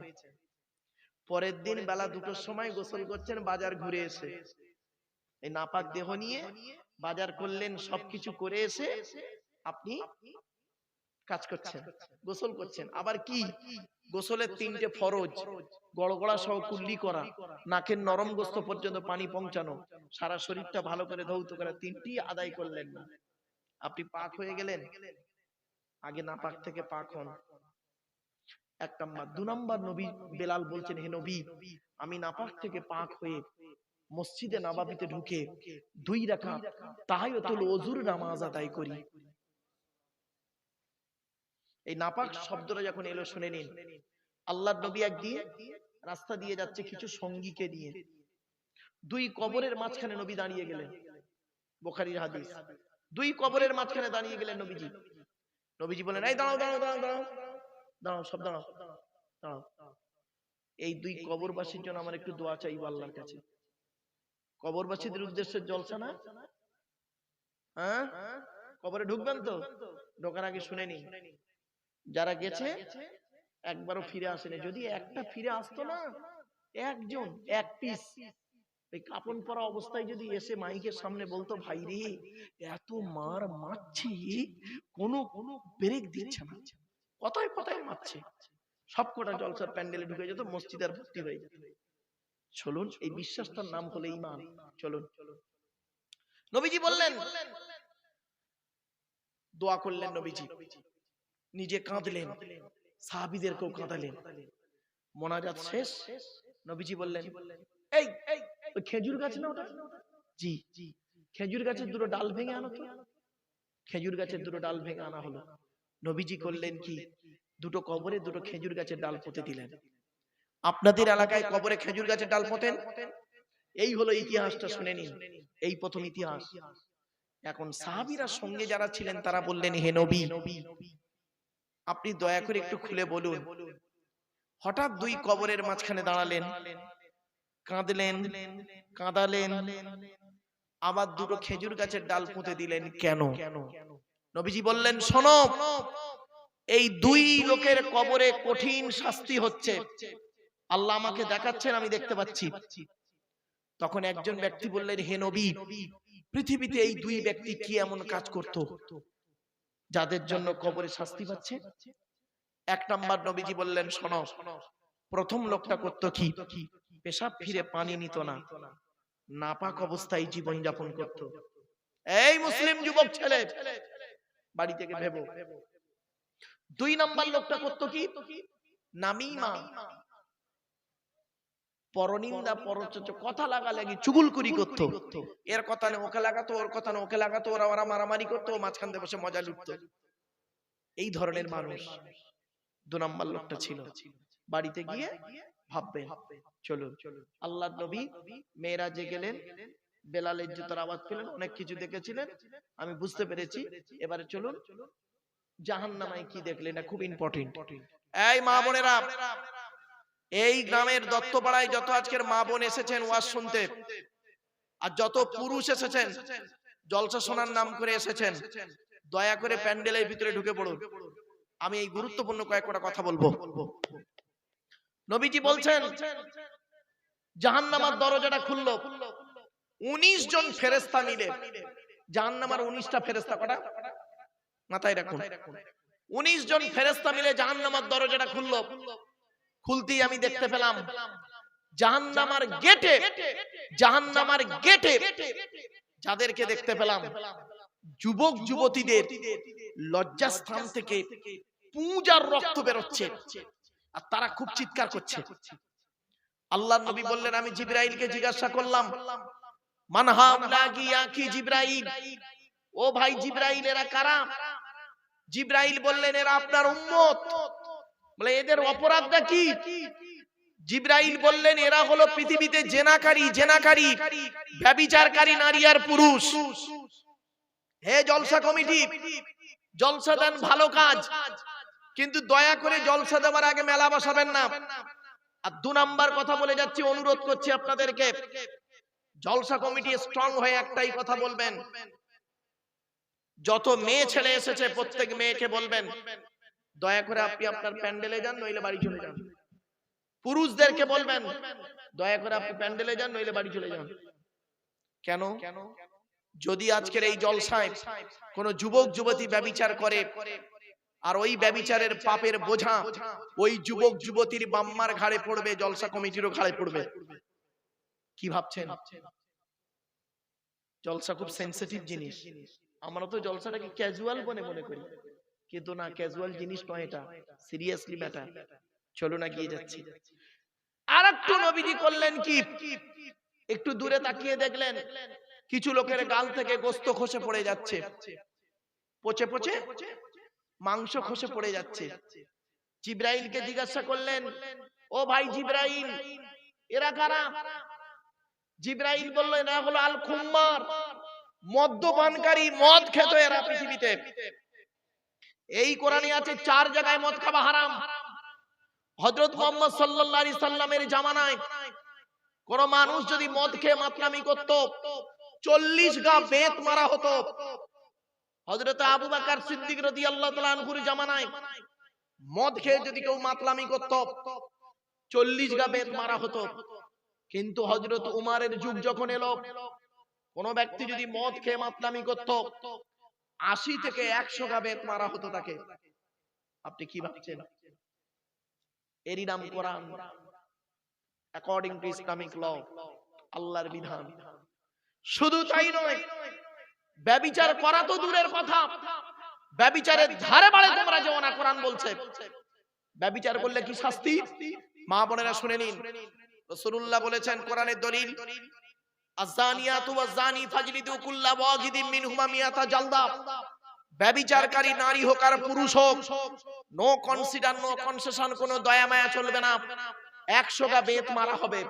পরের দিন বেলা 2টোর সময় গোসল করছেন বাজার ঘুরে এসে, এই নাপাক দেহ নিয়ে বাজার করলেন, সবকিছু করে এসে আপনি কাজ করছেন, গোসল করছেন। আবার কি? গোসলের 3টে ফরজ, গড়গড়া সহ কুল্লি করা, নাকের নরম গোস্ত পর্যন্ত পানি পৌঁছানো, সারা শরীরটা ভালো করে ধৌত করা, 3টি আদায় করলেন না, আপনি পাক হয়ে গেলেন। আগে নাপাক থেকে পাক হন, 1 নাম্বার। 2 নাম্বার, নবী বেলাল বলছেন, হে নবী, আমি নাপাক থেকে পাক হয়ে মসজিদে নববীতে ঢুকে 2 রাকাত তাহিয়াতুল ওযুর নামাজ আদায় করি। এই নাপাক শব্দটা যখন এলো, শুনে নিন, আল্লাহর নবী একদিন রাস্তা দিয়ে যাচ্ছে কিছু সঙ্গীকে নিয়ে, 2 কবরের মাঝখানে নবী দাঁড়িয়ে গেলেন। বুখারীর হাদিস, 2 কবরের মাঝখানে দাঁড়িয়ে গেলেন নবীজি। নবীজি বলেন, এই দাঁড়াও দাঁড়াও দাঁড়াও দাঁড়াও দাঁড়াও, সব দাঁড়াও দাঁড়াও। এই 2 কবরবাসীর জন্য আমার একটু দোয়া চাইবো আল্লাহর কাছে। কবরবাসীদের উদ্দেশ্যে জলসা না? হ্যাঁ, কবরে ঢুকবেন তো? ঢোকার আগে শুনে নিন, যারা গেছে একবারও ফিরে আসেনি, যদি একটা ফিরে আসতো না, একজন, এক পিস, এই কাপন পরা অবস্থায় যদি এসে মাইকের সামনে বলতো, ভাই রে এত মার মারছি, কোনো ব্রেক দিচ্ছে না, কথায় কথায় মারছে, সবকটা জলসার প্যান্ডেলে ঢুকে যেত, মসজিদ আর ভর্তি হয়ে যেত। চলুন, এই বিশ্বাসটার নাম হলো ঈমান। চলুন, নবীজি বললেন, দোয়া করলেন নবীজি, নিজে কাঁদলেন, সাহাবীদেরকেও কাঁদালেন। মোনাজাত শেষ, নবীজি বললেন, এই ওই খেজুর গাছ না ওটা? জি, খেজুর গাছের 2টো ডাল ভেঙে আনো তো। খেজুর গাছের 2টো ডাল ভেঙে আনা হলো। নবীজি করলেন কি, 2টো কবরে 2টো খেজুর গাছের ডাল পুঁতে দিলেন। আপনাদের এলাকায় কবরে খেজুর গাছের ডাল পোঁতেন? এই হলো ইতিহাসটা, শুনে নিন, এই প্রথম ইতিহাস। এখন সাহাবীরা সঙ্গে যারা ছিলেন তারা বললেন, হে নবী, আপনি দয়া করে একটু খুলে বলুন। হঠাৎ 2 কবরের মাঝখানে দাঁড়ালেন, কাঁদলেন, কাঁদালেন, আবার 2টো খেজুর গাছের ডাল পুঁতে দিলেন, কেন? নবীজি বললেন, শোনো, এই 2 লোকের কবরে কঠিন শাস্তি হচ্ছে, আল্লাহ আমাকে দেখাচ্ছেন, আমি দেখতে পাচ্ছি। তখন একজন ব্যক্তি বললেন, হে নবী, পৃথিবীতে এই 2 ব্যক্তি কি এমন কাজ করত যাদের জন্য কবরে শাস্তি পাচ্ছে? 1 নাম্বার, নবীজি বললেন, শোনো, প্রথম লোকটা করত কি, পেশাব ফিরে পানি নিত না, নাপাক অবস্থায় জীবন যাপন করত। এই মুসলিম যুবক ছেলে, বাড়ি থেকে ভেবো। 2 নাম্বার লোকটা করত কি, নামিমা, পরনিন্দা, পরচর্চা, কথা লাগালাগি, চুগলখড়ি করতো। এর কথা না ওকে লাগাতো, ওর কথা না ওকে লাগাতো, ওরা মারামারি করতো, মাঝখান দিয়ে বসে মজা লুটতো। এই ধরনের মানুষ 2 নম্বর লোকটা ছিল। বাড়িতে গিয়ে ভাববেন, চলুন আল্লাহর নবী মেরাজে গেলেন, বেলালের জুতার আওয়াজ পেলেন, অনেক কিছু দেখেছিলেন, আমি বুঝতে পেরেছি। এবারে চলুন জাহান্নামায় কি দেখলেন, এটা খুব ইম্পর্টেন্ট। এই মা বোনেরা, এই গ্রামের দত্তপাড়ায় যত আজকের মা বোন এসেছেন ওয়াজ শুনতে, আর যত পুরুষ এসেছেন জলসা শোনার নাম করে এসেছেন, দয়া করে প্যান্ডেলের ভিতরে ঢুকে পড়ুন। আমি এই গুরুত্বপূর্ণ কয়েকটা কথা বলবো। নবীজি বলছেন জাহান্নামের দরজাটা খুললো, 19 জন ফেরেশতা মিলে। জাহান্নামের 19টা ফেরেশতা, কটা মাথায় রাখুন, 19 জন ফেরেশতা মিলে জাহান্নামের দরজাটা খুললো। খুলতেই আমি দেখতে পেলাম জাহান্নামের গেটে যাদেরকে দেখতে পেলাম, যুবক যুবতীদের লজ্জাস্থান থেকে পূজার রক্ত বেরোচ্ছে, আর তারা খুব চিৎকার করছে। আল্লাহর নবী বললেন, আমি জিবরাইলকে জিজ্ঞাসা করলাম, মান হাউলাকি ইয়া কি জিবরাইল, ও ভাই জিবরাইল এরা কারা? জিবরাইল বললেন, এরা আপনার উম্মত। বলে এদের অপরাধটা কি? জিবরাইল বললেন, এরা হলো পৃথিবীতে জেনাকারী, ব্যভিচারকারী নারী আর পুরুষ। হে জলসা কমিটি, জলসা দেন ভালো কাজ, কিন্তু দয়া করে জলসা দেওয়ার আগে মেলা বসাবেন না। আর 2 নাম্বার কথা বলে যাচ্ছি, অনুরোধ করছি আপনাদেরকে, জলসা কমিটি স্ট্রং হয়ে একটাই কথা বলবেন, যত মেয়ে ছেলে এসেছে প্রত্যেক মেয়েকে বলবেন, দয়া করে আপনি আপনার প্যান্ডেলে যান, নইলে বাড়ি চলে যান। পুরুষদেরকে বলবেন, দয়া করে আপনি প্যান্ডেলে যান, নইলে বাড়ি চলে যান। কেন? যদি আজকের এই জলসায় কোন যুবক যুবতী ব্যভিচার করে, আর ওই ব্যভিচারের পাপের বোঝা ওই যুবক যুবতীর বাম্মার ঘাড়ে পড়বে, জলসা কমিটিরও ঘাড়ে পড়বে। কি ভাবছেন? জলসা খুব সেনসিটিভ জিনিস। আমরা তো জলসাটাকে ক্যাজুয়াল মনে করি, কিন্তু না, ক্যাজুয়াল জিনিস নয়, এটা সিরিয়াসলি ম্যাটার। চলুন এগিয়ে যাচ্ছি। আর একটু নবীজি করলেন কি, একটু দূরে তাকিয়ে দেখলেন কিছু লোকের গাল থেকে গোশত খসে পড়ে যাচ্ছে, পচে পচে মাংস খসে পড়ে যাচ্ছে। জিবরাইলকে জিজ্ঞাসা করলেন, ও ভাই জিবরাইল, এরা কারা? জিবরাইল বলল, এরা হলো আল খুম্মার, মদ্যপানকারী, মদ খেত এরা পৃথিবীতে। এই কোরআনে আছে 4 জায়গায় মদ খাওয়া হারাম। হযরত মুহাম্মদ সাল্লাল্লাহু আলাইহি সাল্লামের জামানায় কোন মানুষ যদি মদ খেয়ে মাতলামি করত, 40 গা বেত মারা হতো। হযরত আবু বকর সিদ্দিক রাদিয়াল্লাহু তাআলা আনহুর জামানায় মদ খেয়ে যদি কেউ মাতলামি করত, 40 গা বেত মারা হতো। কিন্তু হযরত উমারের যুগ যখন এলো, কোন ব্যক্তি যদি মদ খেয়ে মাতলামি করত, 80 থেকে 100 গা বেত মারা হতো তাকে। আপনি কি ভাবছেন? এরই নাম কোরআন, অ্যাকর্ডিং টু ইসলামিক ল, আল্লাহর বিধান। শুধু তাই নয়, ব্যভিচার করা তো দূরের কথা, ব্যভিচারের ধারে বাড়ে তোমরা যেও না, কোরআন বলছে। ব্যভিচার করলে কি শাস্তি? মা বোনেরা শুনে নিন, রাসূলুল্লাহ বলেছেন, কোরআনের দলিল, আয-যানিয়াতু ওয়াজ-যানি ফাজলিদু কুল্লা ওয়াহিদিন মিনহুমা মিয়াতা জালদা। ব্যভিচারকারী নারী হোক আর পুরুষ হোক, নো কনসিডার, নো কনসেশন, কোনো দয়া মায়া চলবে না, 100 গা বেত মারা হবে।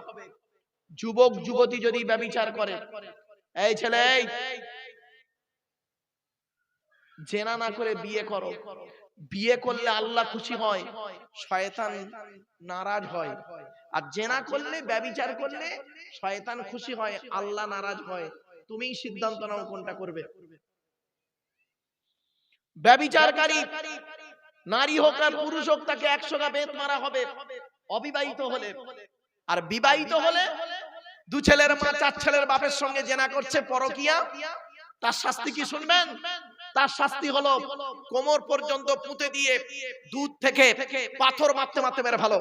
যুবক যুবতী যদি ব্যভিচার করে, এই ছেলে, জেনা না করে বিয়ে করো। বিয়ে করলে আল্লাহ খুশি হয়, শয়তান নারাজ হয়। আর জেনা করলে, ব্যভিচার করলে শয়তান খুশি হয়, আল্লাহ নারাজ হয়। তুমিই সিদ্ধান্ত নাও কোনটা করবে। ব্যভিচারকারী নারী হোক আর পুরুষ হোক, তাকে 100 গা বেত মারা হবে অবিবাহিত হলে। আর বিবাহিত হলে, 2 ছেলের মা 4 ছেলের বাপের সঙ্গে জেনা করছে, পরকিয়া, তার শাস্তি কি শুনবেন? তার শাস্তি হলো কোমর পর্যন্ত পুঁতে দিয়ে দুধ থেকে পাথর মারতে মারতে মেরে ভালো।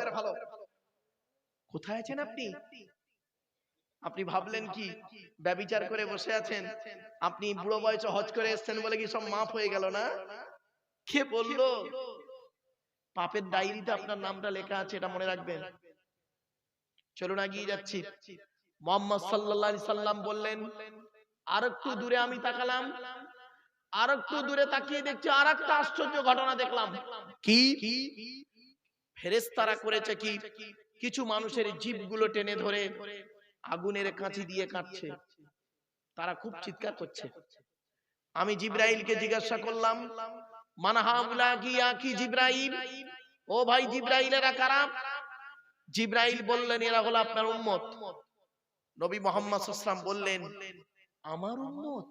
কোথায় আছেন আপনি? আপনি ভাবলেন কি ব্যভিচার করে বসে আছেন? আপনি বুড়ো বয়সে হজ করে এসেছেন বলে কি সব মাফ হয়ে গেল না? কে বললো? পাপের ডায়েরিতে আপনার নামটা লেখা আছে, এটা মনে রাখবেন। চলুন এগিয়ে যাচ্ছি। মুহাম্মদ সাল্লাল্লাহু আলাইহি সাল্লাম বললেন, আর একটু দূরে আমি তাকালাম, আর একটু দূরে তাকিয়ে দেখছি আর একটা আশ্চর্য ঘটনা দেখলাম। কি? ফেরেশতারা করেছে কি, কিছু মানুষের জিভগুলো টেনে ধরে আগুনের কাঁচি দিয়ে কাটছে। তারা খুব চিৎকার করছে। আমি জিবরাইলকে জিজ্ঞাসা করলাম, মান হাউলা কি জিবরাইল, ও ভাই জিবরাইল এরা কারা? জিবরাইল বললেন, এরা হলো আপনার উম্মত। নবী মুহাম্মদ সাল্লাল্লাহু আলাইহি ওয়াসাল্লাম বললেন, আমার উম্মত?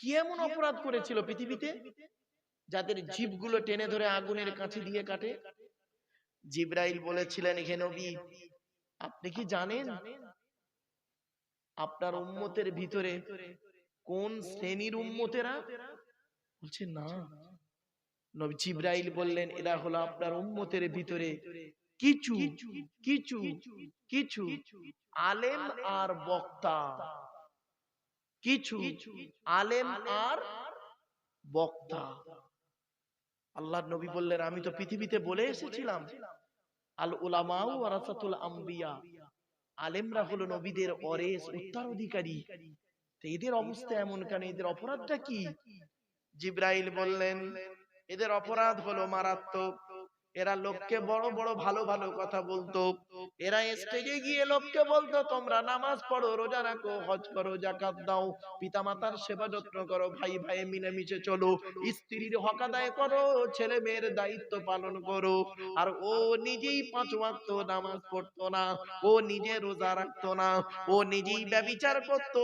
কি এমন অপরাধ করেছিল পৃথিবীতে যাদের জিভগুলো টেনে ধরে আগুনের কাঁচি দিয়ে কাটে? জিবরাইল বলেছিলেন, হে নবী, আপনি কি জানেন আপনার উম্মতের ভিতরে কোন শ্রেণীর উম্মতেরা? বলছে না। নবী জিবরাইল বললেন, এরা হলো আপনার উম্মতের ভিতরে কিছু কিছু কিছু আলেম আর বক্তা। কিছু আলেম আর বক্তা। আল্লাহর নবী বললেন, আমি তো পৃথিবীতে বলে এসেছিলাম, আল উলামাউ ওয়ারাসাতুল আম্বিয়া, আলেমরা হলো নবীদের ওয়ারিস, উত্তরাধিকারী। তো এদের অবস্থা এমন কেন? এদের অপরাধটা কি? জিবরাইল বললেন, এদের অপরাধ হলো মারাত্মক। এরা লোককে বড় বড় ভালো ভালো কথা বলতো। এরা স্টেজে গিয়ে লোককে বলতো, তোমরা নামাজ পড়ো, রোজা রাখো, হজ করো, যাকাত দাও, পিতামাতার সেবা যত্ন করো, ভাই ভাই মিলেমিশে চলো, স্ত্রীর হক আদায় করো, ছেলে মেয়ের দায়িত্ব পালন করো। আর ও নিজেই 5 ওয়াক্ত নামাজ পড়তো না, ও নিজে রোজা রাখতো না, ও নিজেই ব্যভিচার করতো।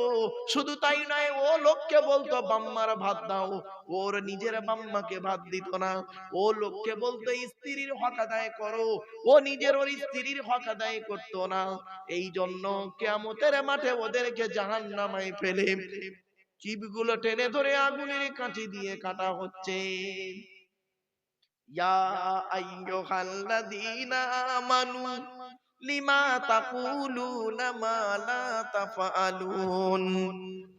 শুধু তাই নয়, ও লোককে বলতো বাম্মার ভাত দাও, ওর নিজের বাম্মাকে ভাত দিত না। ও লোককে বলতো স্ত্রীর হক আদায় করো, ও নিজের ওর স্ত্রীর হক আদায় করতো না। এই জন্য কিয়ামতের মাঠে ওদেরকে জাহান্নামে ফেলে জিভগুলো টেনে ধরে আগুনের কাঁচি দিয়ে কাটা হচ্ছে। ইয়া আইয়ুহাল্লাযীনা আমানু লিমা তাকুলুনা মা লা তাফআলুন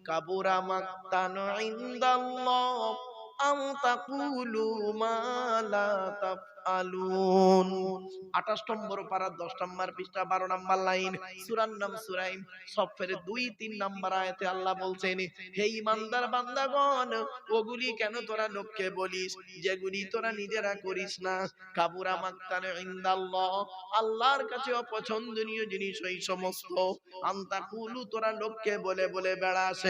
কাবুরা মাকতান ইনদাল্লাহ আম তাকুলু মা লা তাফআলুন। 28 নম্বর পারা 10 নম্বর পৃষ্ঠা 12 নম্বর লাইন, সূরার নাম সূরা সফের 2-3 নম্বর আয়াতে আল্লাহ বলছেন, হে ঈমানদার বান্দাগণ, ওগুলি কেন তোরা লোককে বলিস যেগুলি তোরা নিজেরা করিস না? কাবুরা মাকতান ইনদাল্লাহ, আল্লাহর কাছে অপছন্দনীয় জিনিস ওই সমস্ত। আনতাকুলু, তোরা লোককে বলে বলে বেড়াস,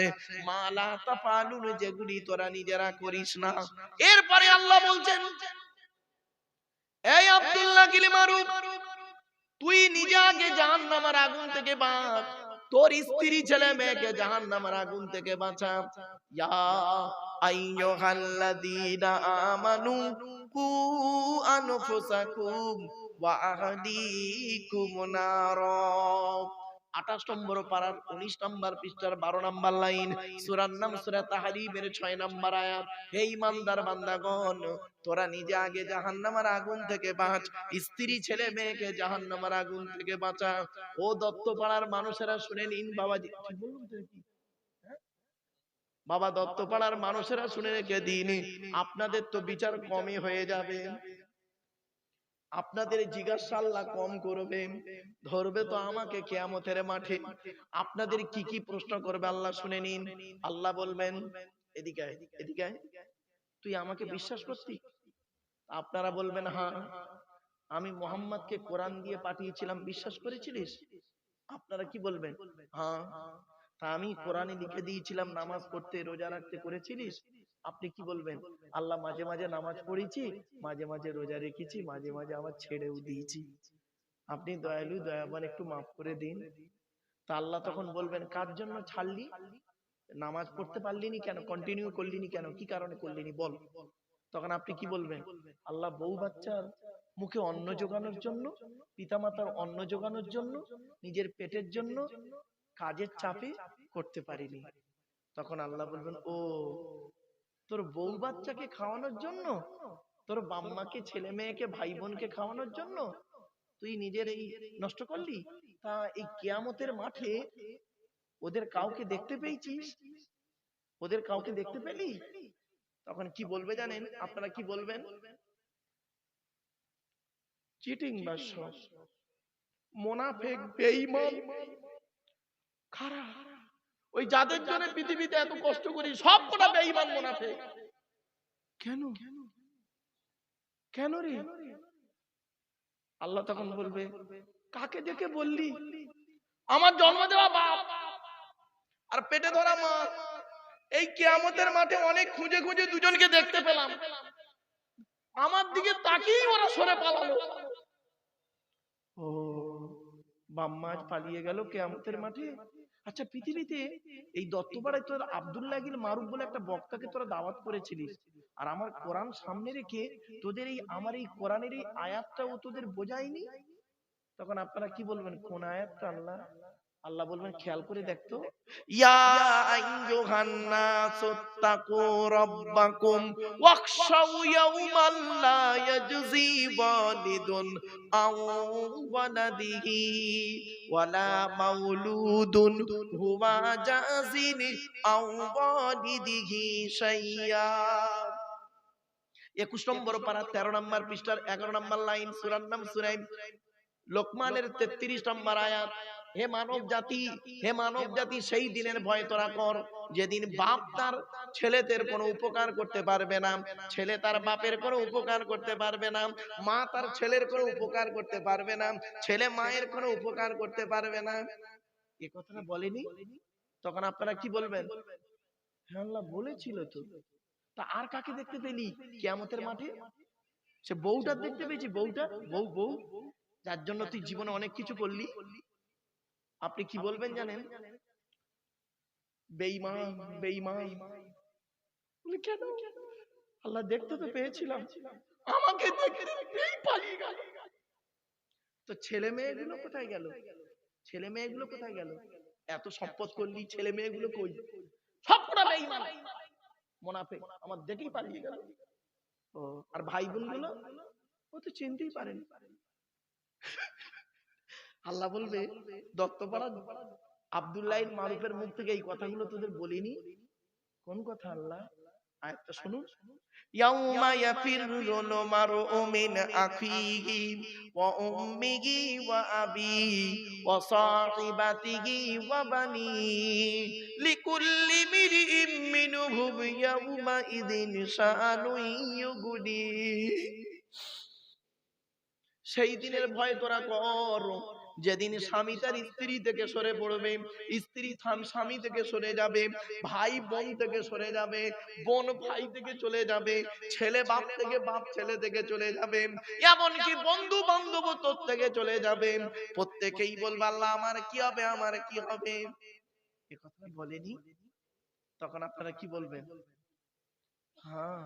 মা লা তাফআলুন, যেগুলি তোরা নিজেরা করিস না। এরপরে আল্লাহ বলছেন, এই আব্দুল্লাহ কিলিমারু, তুই নিজে আগে জাহান্নামের আগুন থেকে বাঁচ, তোর স্ত্রী ছেলে মেয়েকে জাহান্নামের আগুন থেকে বাঁচা। ইয়া আইয়ুহাল্লাযীনা আমানু কু আনফুসাকুম ওয়া আহলিকুম নারা। 28 নম্বর পারার 19 নম্বর পৃষ্ঠার 12 নম্বর লাইন, সূরার নাম সূরা তাহরিমের 6 নম্বর আয়াত। হে ঈমানদার বান্দাগণ, তোরা নিজে আগে জাহান্নামের আগুন থেকে বাঁচ, স্ত্রী ছেলে মেয়েকে জাহান্নামের আগুন থেকে বাঁচা। ও দত্তপাড়ার মানুষেরা শুনে নিন, বাবাজি ঠিক বললাম তো কি? বাবা দত্তপাড়ার মানুষেরা শুনে রেখে দিন, আপনাদের তো বিচার কমই হয়ে যাবে। আপনাদের জিজ্ঞাসা আল্লাহ কম করবে, ধরবে তো আমাকে কিয়ামতের মাঠে। আপনাদের কি কি প্রশ্ন করবে আল্লাহ শুনে নিন। আল্লাহ বলবেন, এদিকে আয়, এদিকে আয়, তুই আমাকে বিশ্বাস করতি? আপনারা বলবেন, হ্যাঁ। আমি মুহাম্মদকে কোরআন দিয়ে পাঠিয়েছিলাম, বিশ্বাস করেছিলিস? আপনারা কি বলবেন? হ্যাঁ। তা আমি কোরআনে লিখে দিয়েছিলাম নামাজ পড়তে, রোজা রাখতে, করেছিলিস? আপনি কি বলবেন? আল্লাহ, মাঝে মাঝে নামাজ পড়েছি, মাঝে মাঝে রোজা রেখেছি, মাঝে মাঝে আবার ছেড়েও দিয়েছি। আপনি দয়ালু, দয়াবান, একটু মাফ করে দিন। তা আল্লাহ তখন বলবেন, কার জন্য ছাড়লি? নামাজ পড়তে পারলিনি কেন? কন্টিনিউ করলিনি কেন? কি কারণে করলিনি বল? তখন আপনি কি বলবেন? আল্লাহ, বউ বাচ্চার মুখে অন্ন জোগানোর জন্য, পিতামাতার অন্ন জোগানোর জন্য, নিজের পেটের জন্য, কাজের চাপে করতে পারিনি। তখন আল্লাহ বলবেন, ও, তোর বউ বাচ্চাকে খাওয়ানোর জন্য, তোর বাম্মাকে, ছেলে মেয়েকে, ভাই বোনকে খাওয়ানোর জন্য তুই নিজের এই নষ্ট করলি? তা এই কিয়ামতের মাঠে ওদের কাউকে দেখতে পেয়েছিস? ওদের কাউকে দেখতে পেলি? তখন কি বলবে জানেন? আপনারা কি বলবেন? চিটিং বাস, মুনাফিক, বেঈমান, খারাপ। ওই যাদের জন্য পৃথিবীতে এত কষ্ট করি সব কটা বেঈমান মুনাফিক। কেন কেন রে? আল্লাহ তখন বলবে, কাকে দেখে বললি? আমার জন্ম দেওয়া বাপ আর পেটে ধরা মা। এই কিয়ামতের মাঠে অনেক খুঁজে খুঁজে দুজনকে দেখতে পেলাম, আমার দিকে তাকিয়েই ওরা সরে পালালো। ও বাম্মা আজ পালিয়ে গেল কিয়ামতের মাঠে। আচ্ছা, পৃথিবীতে এই দত্তপাড়ায় তোর আব্দুল্লাহ মারুফ বলে একটা বক্তাকে তোরা দাওয়াত করেছিলিস, আর আমার কোরআন সামনে রেখে তোদের এই আমার এই কোরআনের এই আয়াতটাও তোদের বোঝায়নি। তখন আপনারা কি বলবেন? কোন আয়াতটা? আল্লাহ আল্লাহ বলবেন, খেয়াল করে দেখতো, ইয়া আইয়ুহান নাসু তাকু রাব্বাকুম ওয়াখশাউ ইয়াওমান লা ইয়াজজি ওয়ালিদুন আও ওয়ালাদিহি ওয়ালা মাউলুদুন হুয়া জাযিন আও ওয়ালিদিহি শাইয়্যা। 21 নম্বর পারা 13 নম্বর পৃষ্ঠার 11 নম্বর লাইন, সূরার নাম সূরা লোকমানের 33 নম্বর আয়াত। হে মানব জাতি, হে মানব জাতি, সেই দিনের ভয় তোরা কর যেদিন বাপ তার ছেলেদের কোনো উপকার করতে পারবে না, ছেলে তার বাপের কোনো উপকার করতে পারবে না, মা তার ছেলের কোনো উপকার করতে পারবে না, ছেলে মায়ের কোনো উপকার করতে পারবে না। এই কথাটা বলেনি? তখন আপনারা কি বলবেন? হ্যাঁ আল্লাহ বলেছিল তো। তা আর কাকে দেখতে পেলি কিয়ামতের মাঠে? সে বউটা দেখতে পেয়েছি, বউটা, বউ বউ যার জন্য তুই জীবনে অনেক কিছু করলি। আপনি কি বলবেন জানেন? বেঈমান, বেঈমান। কেন? আল্লাহ দেখতে তো পেয়েছিলাম, আমাকে দেখতে দেখতেই পালিয়ে গেল। তো ছেলে মেয়েগুলো কোথায় গেল? ছেলে মেয়েগুলো কোথায় গেল? এত সম্পদ করলি, ছেলে মেয়েগুলো কই? সবকটা বেঈমান, মুনাফিক, আমার দেখেই পালিয়ে গেল। ও আর ভাই বোনগুলো ও তো চিনতেই পারেন। আল্লাহ বলবে, দত্তপাড়া আব্দুল্লাহ মারুফের মুখ থেকে এই কথাগুলো তোদের বলিনি? কোন কথা আল্লাহ? আয়াতটা শুনুন, ইয়াউমা ইয়াফিরুল মারউ মিন আখিহি ওয়া উম্মিহি ওয়া আবিহি ওয়া সাহিবাতিহি ওয়া বানিহি লিকুল্লি মিরইম মিনহুম ইয়াউমা ইযিন শাআনুন ইউগনি। সেই দিনের ভয় তোরা কর যেদিন স্বামী তার স্ত্রী থেকে সরে পড়বে, স্ত্রী স্বামী থেকে সরে যাবে, ভাই বোন থেকে সরে যাবে, বোন ভাই থেকে চলে যাবে, ছেলে বাপ থেকে, বাপ ছেলে থেকে চলে যাবে, এমনকি বন্ধু বান্ধব তোর থেকে চলে যাবে। প্রত্যেকেই বলবে, আল্লাহ আমার কি হবে, আমার কি হবে? এ কথা বলেনি? তখন আপনারা কি বলবেন? হ্যাঁ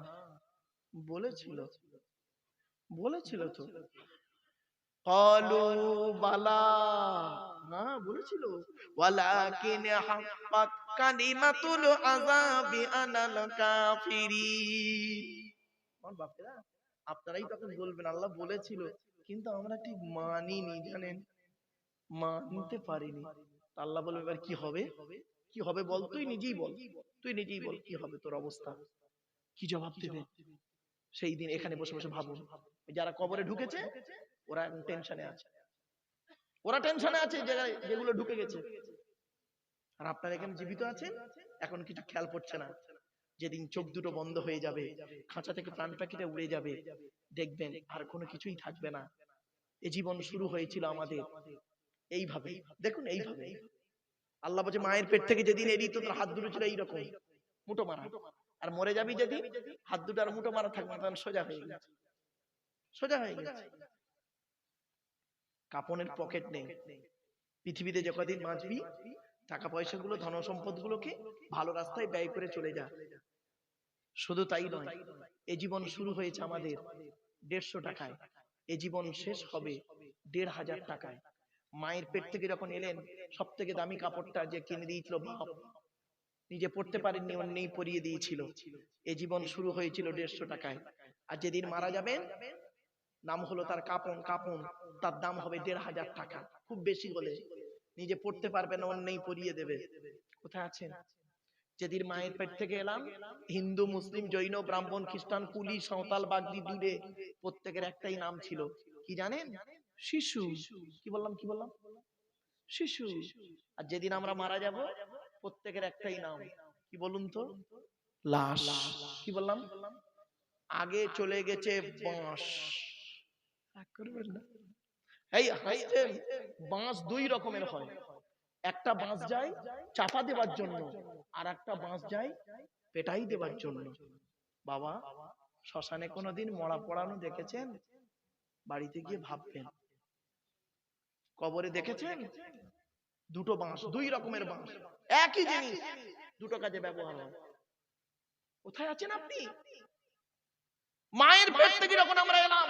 বলেছিল, বলেছিল তো। قالوا বালা, হ্যাঁ বলেছিল, ওয়ালাকিন হাক্কাত কালিমাতুল আযাবি আলাল কাফিরিন। আমার বাপেরা, আপনারাই তখন বলবেন আল্লাহ বলেছিল, কিন্তু আমরা ঠিক মানিনি, জানেন, মানতে পারিনি। আল্লাহ বলবে, এবার কি হবে? কি হবে বল, তুই নিজেই বল, তুই নিজেই বল কি হবে তোর অবস্থা? কি জবাব দেবে? সেই দিন এখানে বসে বসে ভাবুন, যারা কবরে ঢুকেছে ওরা এখন টেনশনে আছে, ওরা টেনশনে আছে যেগুলো ঢুকে গেছে। আর আপনারা এখানে জীবিত আছেন, এখন কিছু খেয়াল পড়ছে না। যেদিন চোখ দুটো বন্ধ হয়ে যাবে, খাঁচা থেকে প্রাণ পাখিটা উড়ে যাবে, দেখবেন আর কোনো কিছুই থাকবে না। এই জীবন শুরু হয়েছিল আমাদের এইভাবে, দেখুন এইভাবে। আল্লাহ বলছে, মায়ের পেট থেকে যেদিন এলি তোদের হাত দুটো ছিল এইরকম মুঠো মারা, আর মরে যাবি যেদিন হাত দুটো আর মুঠো মারা থাকবে না, তখন সোজা হয়ে গেছে, সোজা হয়ে গেছে। কাপনের পকেট নেই। পৃথিবীতে যে কদিন বাঁচবি, টাকা পয়সা গুলো, ধন সম্পদ গুলোকে ভালো রাস্তায় ব্যয় করে চলে যা। শুধু তাই নয়, এই জীবন শুরু হয়েছে আমাদের 150 টাকায়, এই জীবন শেষ হবে 1500 টাকায়। মায়ের পেট থেকে যখন এলেন, সব থেকে দামি কাপড়টা যে কিনে দিয়েছিল বাপ, নিজে পড়তে পারেননি, অন্যই পরিয়ে দিয়েছিল। এই জীবন শুরু হয়েছিল 150 টাকায়। আর যেদিন মারা যাবেন, নাম হলো তার কাপন, কাপন তার দাম হবে 1500 টাকা, খুব বেশি হলে। নিজে পড়তে পারবে না, অন্যই পরিয়ে দেবে। কোথায় আছেন? যেদিন মায়ের পেট থেকে এলাম, হিন্দু, মুসলিম, জৈন, ব্রাহ্মণ, খ্রিস্টান, কুলি, সাঁওতাল, বাগদি, দুলে, প্রত্যেকের একটাই নাম ছিল, কি জানেন? শিশু। কি বললাম? শিশু। আর যেদিন আমরা মারা যাব প্রত্যেকের একটাই নাম, কি বলুন তো? লাশ। কি বললাম? আগে চলে গেছে বাঁশ। রাগ করবেন না। এই হাসছেন, বাঁশ দুই রকমের হয়। একটা বাঁশ যায় চাপা দেওয়ার জন্য, আর একটা বাঁশ যায় পেটাই দেওয়ার জন্য। বাবা, শ্মশানে কোনোদিন মরা পড়ানো দেখেছেন? বাড়িতে গিয়ে ভাববেন। কবরে দেখেছেন? দুটো বাঁশ, দুই রকমের বাঁশ, একই জিনিস, দুটো কাজে ব্যবহার হয়। কোথায় আছেন আপনি? মায়ের পেট থেকে যখন আমরা এলাম,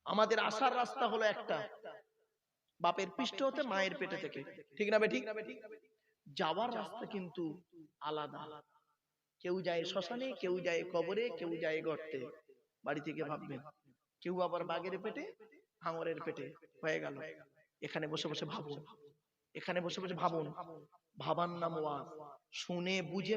আমাদের আসার রাস্তা হলো একটা, বাপের পৃষ্ঠ হতে, মায়ের পেটে থেকে, ঠিক না বেঠিক? যাওয়ার রাস্তা কিন্তু আলাদা। কেউ যায় শ্মশানে, কেউ যায় কবরে, কেউ যায় গর্তে। বাড়ি থেকে ভাববেন। কেউ আবার বাঘের পেটে, হাঙরের পেটে হয়ে গেল। এখানে বসে বসে ভাবুন, এখানে বসে বসে ভাবুন। ভাবার নাম ওয়াজ। শুনে বুঝে